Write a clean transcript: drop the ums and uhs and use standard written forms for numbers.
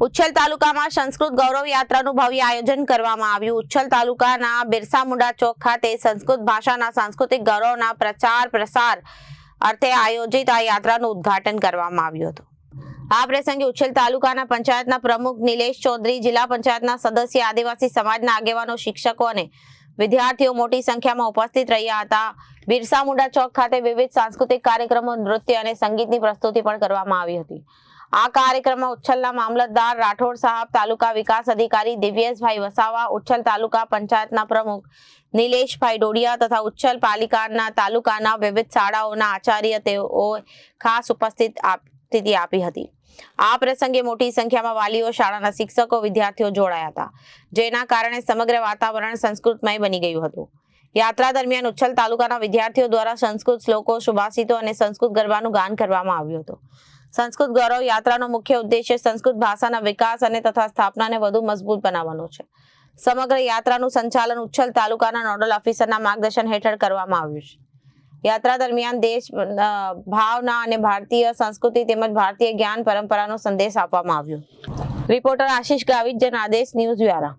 ઉચ્છલ તાલુકામાં સંસ્કૃત ગૌરવ યાત્રાનું ભવ્ય આયોજન કરવામાં આવ્યું। ઉચ્છલ તાલુકાના બિરસા મુંડા ચોક ખાતે સંસ્કૃત ભાષાના સાંસ્કૃતિક ગૌરવના પ્રચાર પ્રસાર અર્થે આયોજિત આ યાત્રાનું ઉદ્ઘાટન કરવામાં આવ્યું હતું। આ પ્રસંગે ઉચ્છલ તાલુકાના પંચાયતના પ્રમુખ નિલેશ ચૌધરી, જિલ્લા પંચાયતના સદસ્ય, આદિવાસી સમાજના આગેવાનો, શિક્ષકો અને વિદ્યાર્થીઓ મોટી સંખ્યામાં ઉપસ્થિત રહ્યા હતા। બિરસા મુંડા ચોક ખાતે વિવિધ સાંસ્કૃતિક કાર્યક્રમો, નૃત્ય અને સંગીતની પ્રસ્તુતિ પણ કરવામાં આવી હતી। આ કાર્યક્રમમાં ઉચ્છલના મામલતદાર રાઠોડ સાહેબ, તાલુકા વિકાસ અધિકારી દિવ્યેશભાઈ વસાવા, ઉચ્છલ તાલુકા પંચાયતના પ્રમુખ નિલેશભાઈ ડોડિયા તથા ઉચ્છલ પાલિકાના તાલુકાના વિવિધ શાળાઓના આચાર્ય તેઓ ખાસ ઉપસ્થિતિ આપી હતી। આ પ્રસંગે મોટી સંખ્યામાં વાલીઓ, શાળાના શિક્ષકો, વિદ્યાર્થીઓ જોડાયા હતા, જેના કારણે સમગ્ર વાતાવરણ સંસ્કૃતમય બની ગયું હતું। યાત્રા દરમિયાન ઉચ્છલ તાલુકાના વિદ્યાર્થીઓ દ્વારા સંસ્કૃત શ્લોકો, સુભાષિતો અને સંસ્કૃત ગરબાનું ગાન કરવામાં આવ્યું હતું। સંસ્કૃત ગૌરવ યાત્રાનો મુખ્ય ઉદ્દેશ્ય સંસ્કૃત ભાષાના વિકાસ અને તથા સ્થાપનાને વધુ મજબૂત બનાવવાનો છે। સમગ્ર યાત્રાનું સંચાલન ઉચ્છલ તાલુકાના નોડલ ઓફિસરના માર્ગદર્શન હેઠળ કરવામાં આવ્યું છે। યાત્રા દરમિયાન દેશ ભાવના અને ભારતીય સંસ્કૃતિ તેમજ ભારતીય જ્ઞાન પરંપરાનો સંદેશ આપવામાં આવ્યો। રિપોર્ટર આશીષ ગાવિત, જનાદેશ ન્યૂઝ દ્વારા।